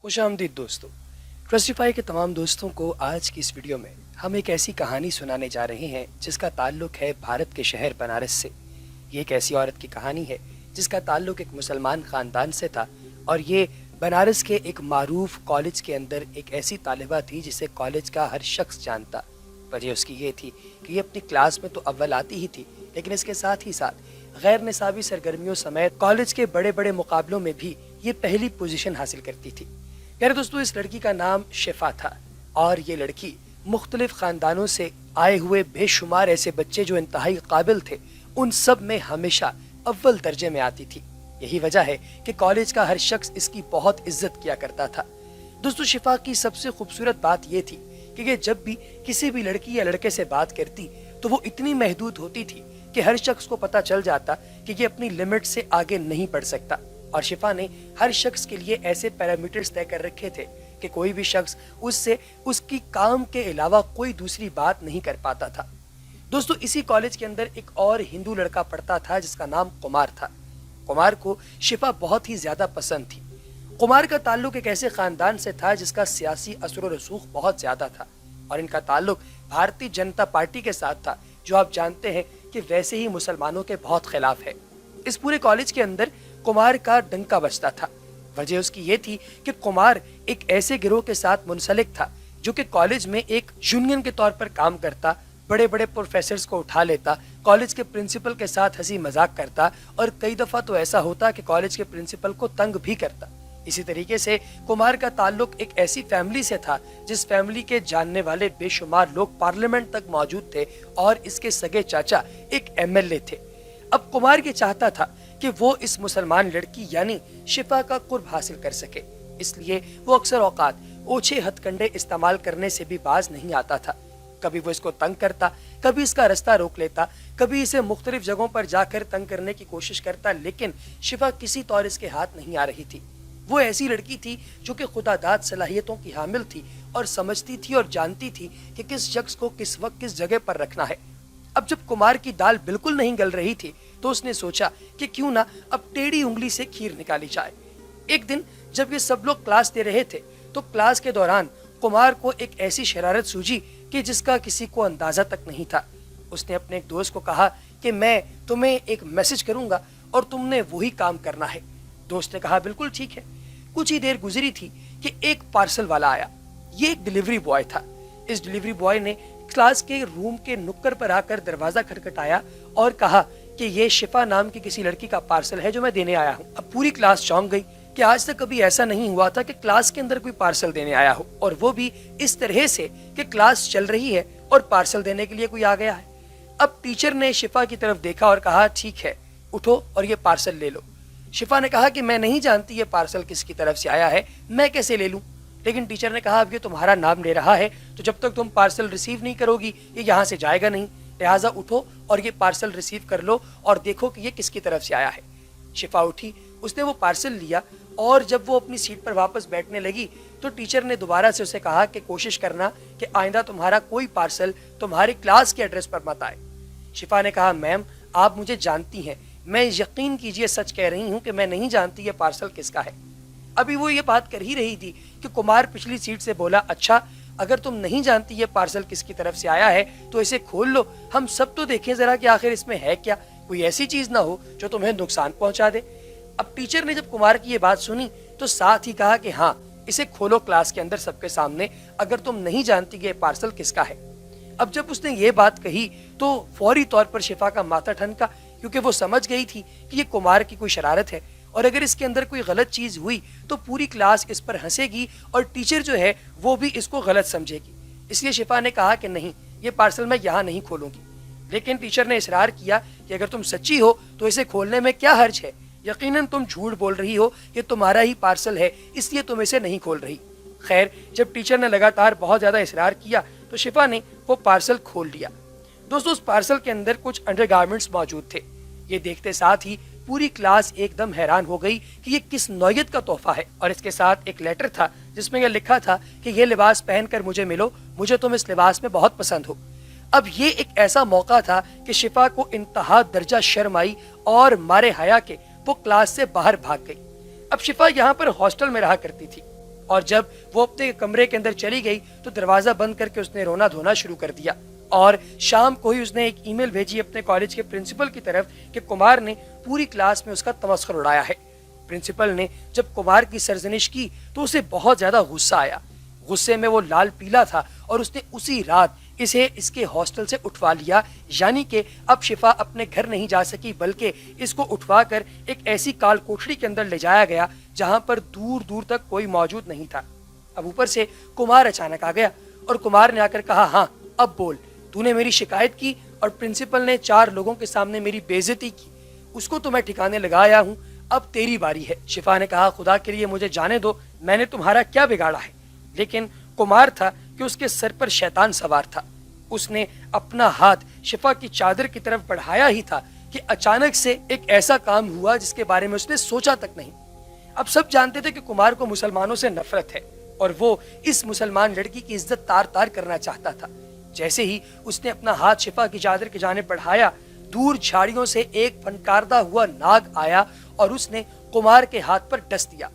खुश आमदीद दोस्तों। ट्रस्टिफाई के तमाम दोस्तों को आज की इस वीडियो में हम एक ऐसी कहानी सुनाने जा रहे हैं जिसका ताल्लुक है भारत के शहर बनारस से। ये एक ऐसी औरत की कहानी है जिसका ताल्लुक एक मुसलमान ख़ानदान से था और ये बनारस के एक मारूफ कॉलेज के अंदर एक ऐसी तालिबा थी जिसे कॉलेज का हर शख्स जानता। वजह उसकी ये थी कि ये अपनी क्लास में तो अव्वल आती ही थी, लेकिन इसके साथ ही साथ गैर निसाबी सरगर्मियों समेत कॉलेज के बड़े बड़े मुकाबलों में भी ये पहली पोजीशन हासिल करती थी। यार दोस्तों, इस लड़की का नाम शिफा था और ये लड़की मुख्तलिफ ख़ानदानों से आए हुए बेशुमार ऐसे बच्चे जो इंतहाई काबिल थे उन सब में हमेशा अव्वल दर्जे में आती थी। यही वजह है कि कॉलेज का हर शख्स इसकी बहुत इज्जत किया करता था। दोस्तों, शिफा की सबसे खूबसूरत बात ये थी कि ये जब भी किसी भी लड़की या लड़के से बात करती तो वो इतनी महदूद होती थी कि हर शख्स को पता चल जाता कि ये अपनी लिमिट से आगे नहीं बढ़ सकता। और शिफा ने हर शख्स के लिए ऐसे पैरामीटर्स तय कर रखे थे कि कोई भी शख्स उससे उसकी काम के अलावा कोई दूसरी बात नहीं कर पाता था। दोस्तों, इसी कॉलेज के अंदर एक और हिंदू लड़का पढ़ता था जिसका नाम कुमार था। कुमार को शिफा बहुत ही ज्यादा पसंद थी। कुमार का ताल्लुक एक ऐसे खानदान से था जिसका सियासी असर व रसूख बहुत ज्यादा था और इनका ताल्लुक भारतीय जनता पार्टी के साथ था, जो आप जानते हैं कि वैसे ही मुसलमानों के बहुत खिलाफ है। इस पूरे कॉलेज के अंदर कुमार का डंका बजता था। वजह उसकी ये थी कि कुमार एक ऐसे गिरोह के साथ मुंसलिक था जो कि कॉलेज में एक यूनियन के तौर पर काम करता, बड़े बड़े प्रोफेसर्स को उठा लेता, कॉलेज के प्रिंसिपल के साथ हंसी मजाक करता और कई दफा तो ऐसा होता कि कॉलेज के प्रिंसिपल को तंग भी करता। इसी तरीके से कुमार का ताल्लुक एक ऐसी फैमिली से था जिस फैमिली के जानने वाले बेशुमार लोग पार्लियामेंट तक मौजूद थे और इसके सगे चाचा एक एमएलए थे। अब कुमार ये चाहता था कि वो इस मुसलमान लड़की यानी शिफा का कुर्ब हासिल कर सके, इसलिए वो अक्सर औकात ओछे हथकंडे इस्तेमाल करने से भी बाज नहीं आता था। कभी वो इसको तंग करता, कभी इसका रास्ता रोक लेता, कभी इसे मुख्तलिफ जगहों पर जाकर तंग करने की कोशिश करता, लेकिन शिफा किसी तौर इसके हाथ नहीं आ रही थी। वो ऐसी लड़की थी जो कि खुदादाद सलाहियतों की हामिल थी और समझती थी और जानती थी कि किस शख्स को किस वक्त किस जगह पर रखना है। अब जब कुमार की दाल बिल्कुल नहीं गल रही थी तो उसने सोचा कि क्यों ना अब टेढ़ी उंगली से खीर निकाली जाए। एक दिन जब ये सब लोग क्लास दे रहे थे तो क्लास के दौरान कुमार को एक ऐसी शरारत सूझी कि जिसका किसी को अंदाजा तक नहीं था। उसने अपने एक दोस्त को कहा कि मैं तुम्हें एक मैसेज करूंगा और तुमने वही काम करना है। दोस्त ने कहा बिल्कुल ठीक है। कुछ ही देर गुजरी थी कि एक पार्सल वाला आया। ये एक डिलीवरी बॉय था। इस डिलीवरी बॉय ने क्लास के रूम के नुक्कड़ पर आकर दरवाजा खटखटाया और कहा कि ये शिफा नाम की किसी लड़की का पार्सल है जो मैं देने आया हूँ। अब पूरी क्लास चौंक गई कि आज तक कभी ऐसा नहीं हुआ था कि क्लास के अंदर कोई पार्सल देने आया हो, और वो भी इस तरह से कि क्लास चल रही है और पार्सल देने के लिए कोई आ गया है। अब टीचर ने शिफा की तरफ देखा और कहा ठीक है, उठो और ये पार्सल ले लो। शिफा ने कहा कि मैं नहीं जानती ये पार्सल किसकी तरफ से आया है, मैं कैसे ले लूं। लेकिन टीचर ने कहा अब ये तुम्हारा नाम ले रहा है तो जब तक तुम पार्सल रिसीव नहीं करोगी ये यहाँ से जाएगा नहीं, लिहाजा उठो और ये पार्सल रिसीव कर लो और देखो कि ये किसकी तरफ से आया है। शिफा उठी, उसने वो पार्सल लिया और जब वो अपनी सीट पर वापस बैठने लगी तो टीचर ने दोबारा से उसे कहा कि कोशिश करना कि आइंदा तुम्हारा कोई पार्सल तुम्हारी क्लास के एड्रेस पर मत आए। शिफा ने कहा मैम आप मुझे जानती हैं, मैं यकीन कीजिए सच कह रही हूँ कि मैं नहीं जानती ये पार्सल किसका है। अभी वो ये बात कर ही रही थी कि कुमार पिछली सीट से बोला अच्छा अगर तुम नहीं जानती ये पार्सल किसकी तरफ से आया है तो इसे खोल लो, हम सब तो देखें जरा कि आखिर इसमें है क्या, कोई ऐसी चीज ना हो जो तुम्हें नुकसान पहुंचा दे। अब टीचर ने जब कुमार की ये बात सुनी तो साथ ही कहा कि हाँ इसे खोलो क्लास के अंदर सबके सामने, अगर तुम नहीं जानती कि ये पार्सल किसका है। अब जब उसने ये बात कही तो फौरी तौर पर शिफा का माथा ठनका, क्योंकि वो समझ गई थी कि ये कुमार की कोई शरारत है और अगर इसके अंदर कोई गलत चीज हुई तो पूरी क्लास इस पर हंसेगी और टीचर जो है वो भी इसको गलत समझेगी। इसलिए शिफा ने कहा कि नहीं ये पार्सल मैं यहाँ नहीं खोलूंगी। लेकिन टीचर ने इसरार किया कि अगर तुम सच्ची हो तो इसे खोलने में क्या हर्ज है, यकीनन तुम झूठ बोल रही हो, ये तुम्हारा ही पार्सल है इसलिए तुम इसे नहीं खोल रही। खैर जब टीचर ने लगातार बहुत ज्यादा इसरार किया तो शिफा ने वो पार्सल खोल लिया। दोस्तों, उस पार्सल के अंदर कुछ अंडरगारमेंट्स मौजूद थे। ये देखते साथ ही पूरी क्लास एकदम हैरान हो गई कि ये किस नौयत का तोहफा है, और इसके साथ एक लेटर था जिसमें यह लिखा था कि ये लिबास पहनकर मुझे मिलो, मुझे तुम इस लिबास में बहुत पसंद हो। अब ये एक ऐसा मौका था कि शिफा को इंतहा दर्जा शर्म आई और मारे हया के वो क्लास से बाहर भाग गई। अब शिफा यहाँ पर हॉस्टल में रहा करती थी اور جب وہ اپنے کمرے کے اندر چلی گئی تو دروازہ بند کر کے اس نے رونا دھونا شروع کر دیا، اور شام کو ہی اس نے ایک ای میل بھیجی اپنے کالج کے پرنسپل کی طرف کہ کمار نے پوری کلاس میں اس کا تمسخر اڑایا ہے۔ پرنسپل نے جب کمار کی سرزنش کی تو اسے بہت زیادہ غصہ آیا، غصے میں وہ لال پیلا تھا، اور اس نے اسی رات اسے اس کے ہاسٹل سے اٹھوا لیا، یعنی کہ اب شفا اپنے گھر نہیں جا سکی بلکہ اس کو اٹھوا کر ایک ایسی کال کوٹڑی کے اندر لے جایا گیا جہاں پر دور دور تک کوئی موجود نہیں تھا۔ اب اوپر سے کمار اچانک آ گیا، اور کمار نے آ کر کہا، ہاں اب بول، تو نے میری شکایت کی اور پرنسپل نے 4 لوگوں کے سامنے میری بے عزتی کی، اس کو تو میں ٹھکانے لگایا ہوں، اب تیری باری ہے۔ شفا نے کہا، خدا کے لیے مجھے جانے دو، میں نے تمہارا کیا بگاڑا ہے؟ لیکن کمار تھا کہ اس کے سر پر شیطان سوار تھا، اس نے اپنا ہاتھ شفا کی چادر کی طرف بڑھایا ہی تھا کہ اچانک سے ایک ایسا کام ہوا جس کے بارے میں اس نے سوچا تک نہیں۔ اب سب جانتے تھے کہ کمار کو مسلمانوں سے نفرت ہے، اور وہ اس مسلمان لڑکی کی عزت تار تار کرنا چاہتا تھا۔ جیسے ہی اس نے اپنا ہاتھ شفا کی چادر کی جانب بڑھایا، دور جھاڑیوں سے ایک فنکاردہ ہوا ناگ آیا اور اس نے کمار کے ہاتھ پر ڈس دیا۔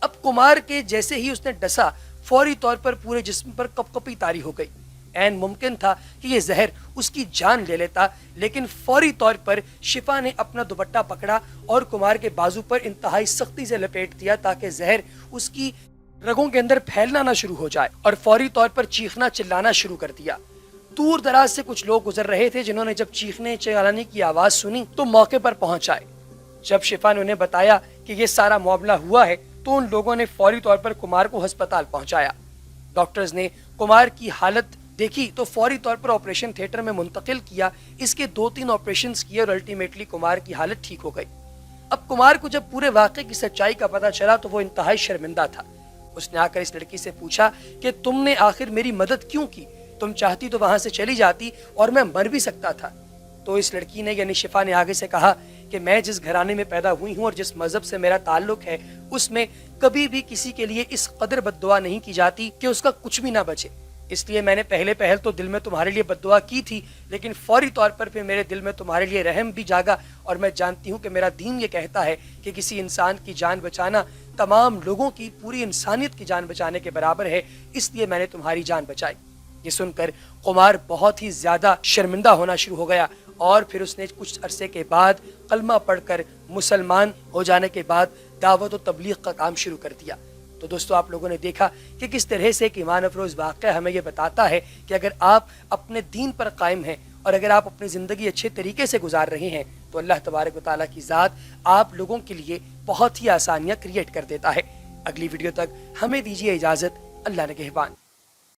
اب کمار کے جیسے ہی اس نے ڈسا، فوری طور پر پورے جسم پر کپ کپی طاری ہو گئی۔ عین ممکن تھا کہ یہ زہر اس کی جان لے لیتا، لیکن فوری طور پر شفا نے اپنا دوپٹہ پکڑا اور کمار کے بازو پر انتہائی سختی سے لپیٹ دیا تاکہ زہر اس کی رگوں کے اندر پھیلنا نہ شروع ہو جائے، اور فوری طور پر چیخنا چلانا شروع کر دیا۔ دور دراز سے کچھ لوگ گزر رہے تھے جنہوں نے جب چیخنے چلانے کی آواز سنی تو موقع پر پہنچ آئے۔ جب شفا نے انہیں بتایا کہ یہ سارا معاملہ ہوا ہے تو ان لوگوں نے فوری طور پر کمار کو ہسپتال پہنچایا۔ ڈاکٹرز نے کمار کی حالت دیکھی تو فوری طور پر آپریشن تھیٹر میں منتقل کیا، اس کے 2-3 آپریشنز کیے اور الٹیمیٹلی کمار کی حالت ٹھیک ہو گئی۔ اب کمار کو جب پورے واقعے کی سچائی کا پتہ چلا تو وہ انتہائی شرمندہ تھا۔ اس نے آ کر اس لڑکی سے پوچھا کہ تم نے آخر میری مدد کیوں کی؟ تم چاہتی تو وہاں سے چلی جاتی اور میں مر بھی سکتا تھا۔ تو اس لڑکی نے یعنی شفا نے آگے سے کہا کہ میں جس گھرانے میں پیدا ہوئی ہوں اور جس مذہب سے میرا تعلق ہے اس میں کبھی بھی کسی کے لیے اس قدر بد دعا نہیں کی جاتی کہ اس کا کچھ بھی نہ بچے، اس لیے میں نے پہل تو دل میں تمہارے لیے بد دعا کی تھی، لیکن فوری طور پر پھر میرے دل میں تمہارے لیے رحم بھی جاگا، اور میں جانتی ہوں کہ میرا دین یہ کہتا ہے کہ کسی انسان کی جان بچانا تمام لوگوں کی پوری انسانیت کی جان بچانے کے برابر ہے، اس لیے میں نے تمہاری جان بچائی۔ یہ سن کر قمار بہت ہی زیادہ شرمندہ ہونا شروع ہو گیا، اور پھر اس نے کچھ عرصے کے بعد کلمہ پڑھ کر مسلمان ہو جانے کے بعد دعوت و تبلیغ کا کام شروع کر دیا۔ تو دوستو، آپ لوگوں نے دیکھا کہ کس طرح سے ایک ایمان افروز واقعہ ہمیں یہ بتاتا ہے کہ اگر آپ اپنے دین پر قائم ہیں اور اگر آپ اپنی زندگی اچھے طریقے سے گزار رہے ہیں تو اللہ تبارک و تعالیٰ کی ذات آپ لوگوں کے لیے بہت ہی آسانیاں کریٹ کر دیتا ہے۔ اگلی ویڈیو تک ہمیں دیجیے اجازت، اللہ نگہبان۔